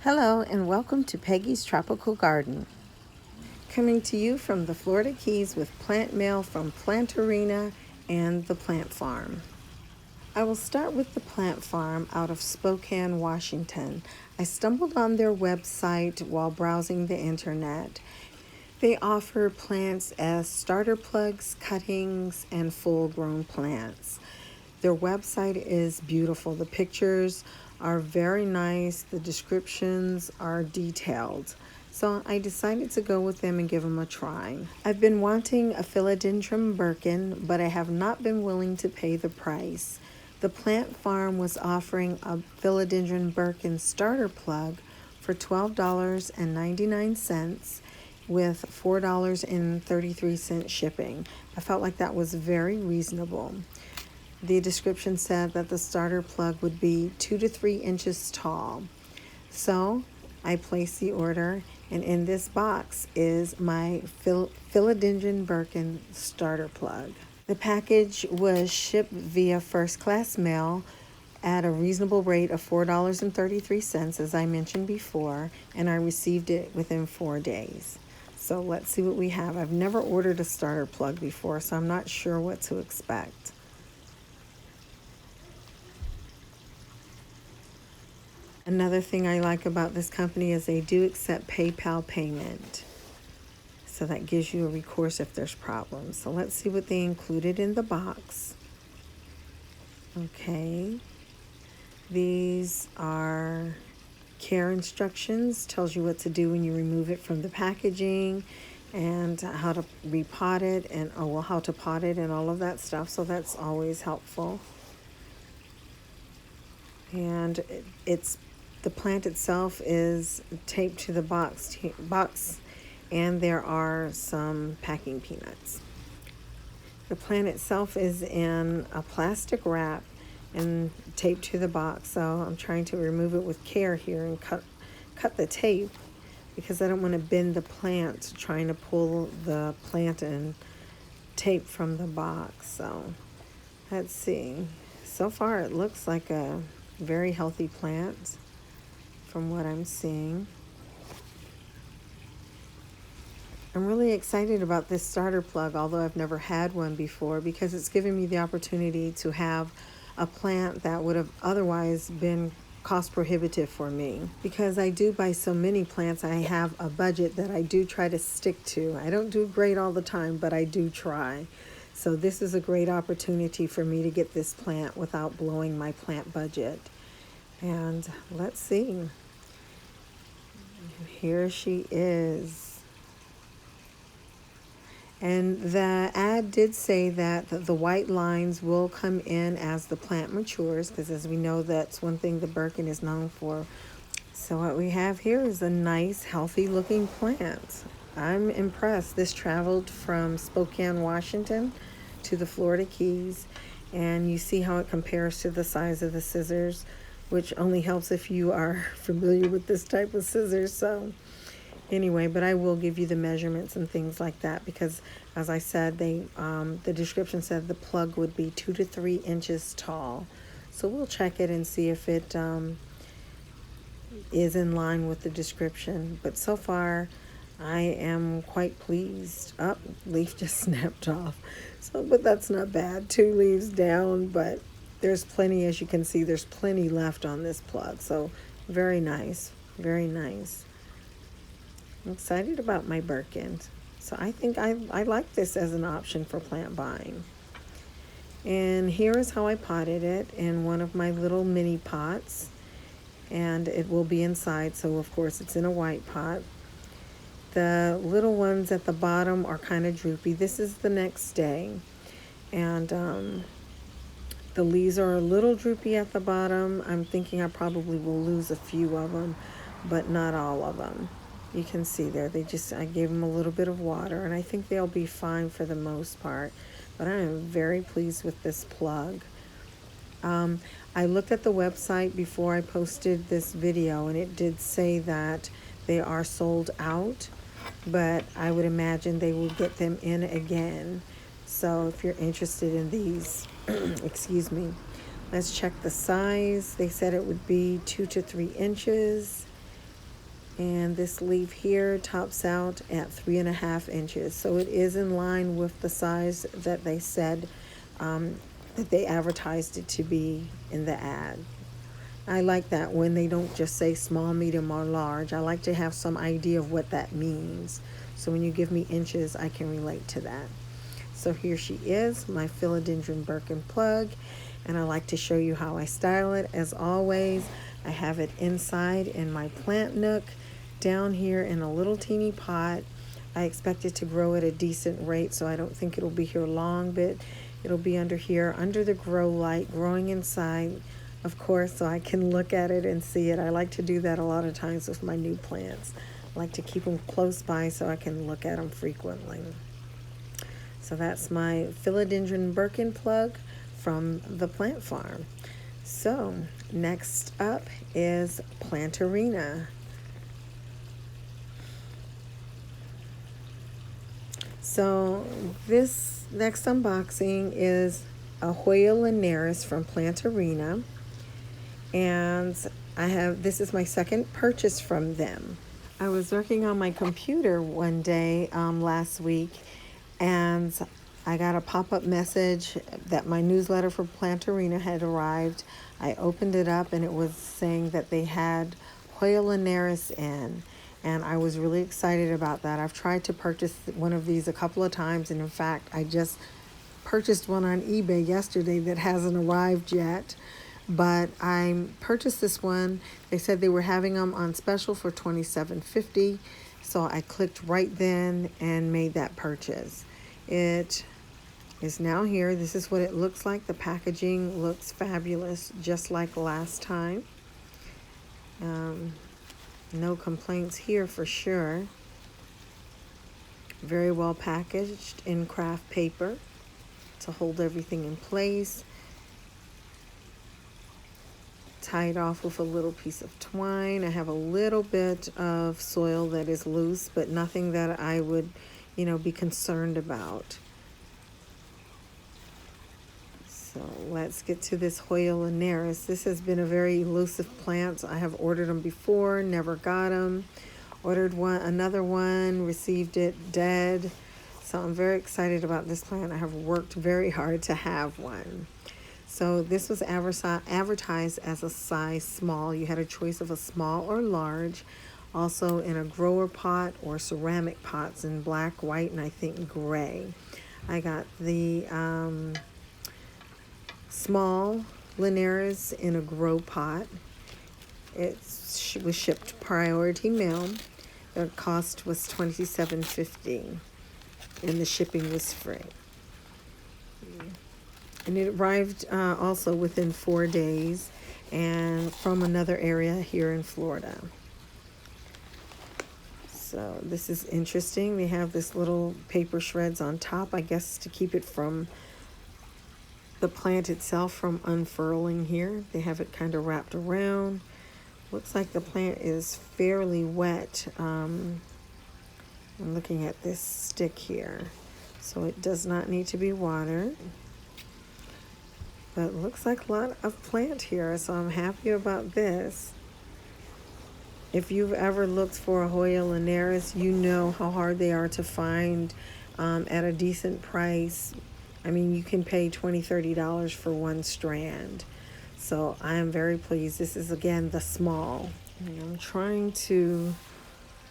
Hello and welcome to Peggy's Tropical Garden. Coming to you from the Florida Keys with plant mail from Planterina and the Plant Farm. I will start with the Plant Farm out of Spokane, Washington. I stumbled on their website while browsing the internet. They offer plants as starter plugs, cuttings, and full-grown plants. Their website is beautiful. The pictures are very nice. The descriptions are detailed. So I decided to go with them and give them a try. I've been wanting a Philodendron Birkin, but I have not been willing to pay the price. The Plant Farm was offering a Philodendron Birkin starter plug for $12.99 with $4.33 shipping. I felt like that was very reasonable. The description said that the starter plug would be 2 to 3 inches tall. So I placed the order, and in this box is my Philodendron Birkin starter plug. The package was shipped via first class mail at a reasonable rate of $4.33, as I mentioned before, and I received it within 4 days. So let's see what we have. I've never ordered a starter plug before, so I'm not sure what to expect. Another thing I like about this company is they do accept PayPal payment. So that gives you a recourse if there's problems. So let's see what they included in the box. Okay. These are care instructions. Tells you what to do when you remove it from the packaging and how to repot it and how to pot it and all of that stuff. So that's always helpful. And the plant itself is taped to the box, and there are some packing peanuts. The plant itself is in a plastic wrap and taped to the box, so I'm trying to remove it with care here and cut the tape because I don't want to bend the plant trying to pull the plant and tape from the box. So let's see. So far it looks like a very healthy plant from what I'm seeing. I'm really excited about this starter plug, although I've never had one before, because it's given me the opportunity to have a plant that would have otherwise been cost prohibitive for me. Because I do buy so many plants, I have a budget that I do try to stick to. I don't do great all the time, but I do try. So this is a great opportunity for me to get this plant without blowing my plant budget. And let's see. Here she is. And the ad did say that the white lines will come in as the plant matures, because as we know, that's one thing the Birkin is known for. So what we have here is a nice, healthy looking plant. I'm impressed. This traveled from Spokane, Washington to the Florida Keys, and you see how it compares to the size of the scissors, which only helps if you are familiar with this type of scissors. So anyway, but I will give you the measurements and things like that, because as I said, the description said the plug would be 2 to 3 inches tall. So we'll check it and see if it is in line with the description. But so far, I am quite pleased. Oh, leaf just snapped off. So, but that's not bad. 2 leaves down, but there's plenty, as you can see, there's plenty left on this plug. So very nice, very nice. I'm excited about my Birkin. So I think I like this as an option for plant buying. And here is how I potted it in one of my little mini pots. And it will be inside, so of course it's in a white pot. The little ones at the bottom are kind of droopy. This is the next day. And the leaves are a little droopy at the bottom. I'm thinking I probably will lose a few of them, but not all of them. You can see there, I gave them a little bit of water, and I think they'll be fine for the most part. But I am very pleased with this plug. I looked at the website before I posted this video, and it did say that they are sold out, but I would imagine they will get them in again. So if you're interested in these, excuse me, let's check the size. They said it would be 2 to 3 inches. And this leaf here tops out at 3.5 inches. So it is in line with the size that they said, that they advertised it to be in the ad. I like that when they don't just say small, medium, or large. I like to have some idea of what that means. So when you give me inches, I can relate to that. So here she is, my Philodendron Birkin plug. And I like to show you how I style it. As always, I have it inside in my plant nook, down here in a little teeny pot. I expect it to grow at a decent rate, so I don't think it'll be here long, but it'll be under here, under the grow light, growing inside, of course, so I can look at it and see it. I like to do that a lot of times with my new plants. I like to keep them close by so I can look at them frequently. So that's my Philodendron Birkin plug from the plant farm. So next up is Planterina. So this next unboxing is a Hoya Linearis from Planterina. And this is my second purchase from them. I was working on my computer one day last week, and I got a pop-up message that my newsletter for Planterina had arrived. I opened it up and it was saying that they had Hoya Linearis in, and I was really excited about that. I've tried to purchase one of these a couple of times, and in fact, I just purchased one on eBay yesterday that hasn't arrived yet. But I purchased this one. They said they were having them on special for $27.50. So I clicked right then and made that purchase. It is now here. This is what it looks like. The packaging looks fabulous, just like last time. No complaints here for sure. Very well packaged in craft paper to hold everything in place. Tied off with a little piece of twine. I have a little bit of soil that is loose, but nothing that I would, be concerned about. So let's get to this Hoya Linearis. This has been a very elusive plant. I have ordered them before, never got them. Ordered another one, received it dead. So I'm very excited about this plant. I have worked very hard to have one. So this was advertised as a size small. You had a choice of a small or large. Also in a grower pot or ceramic pots in black, white, and I think gray. I got the small Linearis in a grow pot. It was shipped priority mail. The cost was $27.50 and the shipping was free. And it arrived also within 4 days and from another area here in Florida. So this is interesting. They have this little paper shreds on top, I guess, to keep it from the plant itself from unfurling here. They have it kind of wrapped around. Looks like the plant is fairly wet. I'm looking at this stick here. So it does not need to be watered. But it looks like a lot of plant here, so I'm happy about this. If you've ever looked for a Hoya Linearis, you know how hard they are to find at a decent price. I mean, you can pay $20, $30 for one strand. So I am very pleased. This is, again, the small. And I'm trying to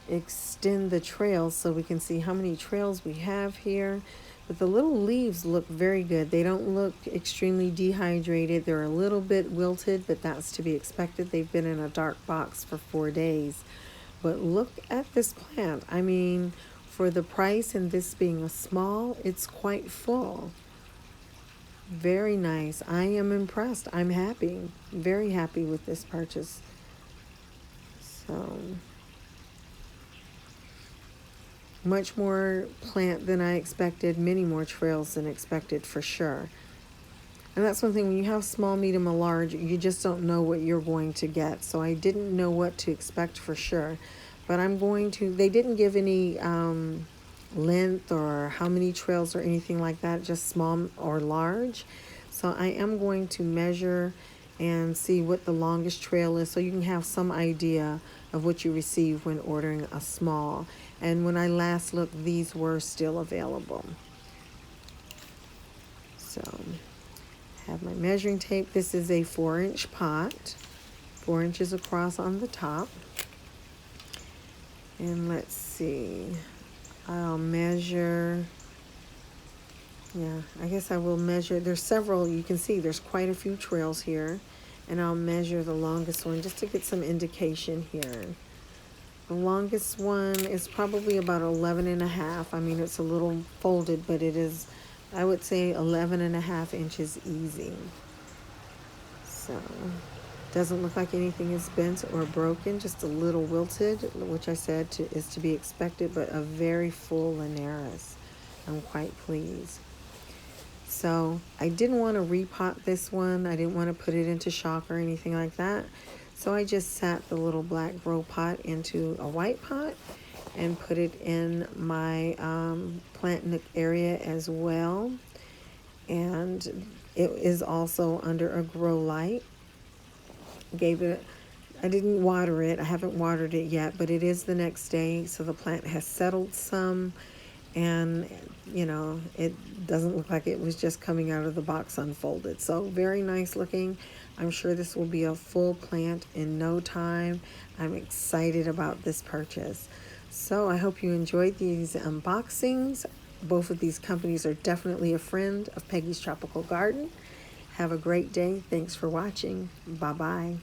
extend the trails so we can see how many trails we have here. But the little leaves look very good. They don't look extremely dehydrated. They're a little bit wilted, but that's to be expected. They've been in a dark box for 4 days. But look at this plant. I mean, for the price and this being a small, it's quite full. Very nice. I am impressed. I'm happy. Very happy with this purchase. So much more plant than I expected, many more trails than expected for sure. And that's one thing, when you have small, medium, or large, you just don't know what you're going to get. So I didn't know what to expect for sure. But they didn't give any length or how many trails or anything like that, just small or large. So I am going to measure and see what the longest trail is, so you can have some idea of what you receive when ordering a small. And when I last looked, these were still available. So I have my measuring tape. This is a 4-inch pot, 4 inches across on the top. And let's see, I'll measure, yeah, I guess I will measure. There's several, you can see there's quite a few trails here. And I'll measure the longest one just to get some indication here. The longest one is probably about 11.5. I mean, it's a little folded, but it is, I would say 11.5 inches easy. So, doesn't look like anything is bent or broken, just a little wilted, which I said is to be expected, but a very full Linearis. I'm quite pleased. So I didn't want to repot this one. I didn't want to put it into shock or anything like that. So I just sat the little black grow pot into a white pot and put it in my plant nook area as well. And it is also under a grow light. I didn't water it. I haven't watered it yet, but it is the next day. So the plant has settled some. And, you know, it doesn't look like it was just coming out of the box unfolded. So very nice looking. I'm sure this will be a full plant in no time. I'm excited about this purchase. So I hope you enjoyed these unboxings. Both of these companies are definitely a friend of Peggy's Tropical Garden. Have a great day. Thanks for watching. Bye-bye.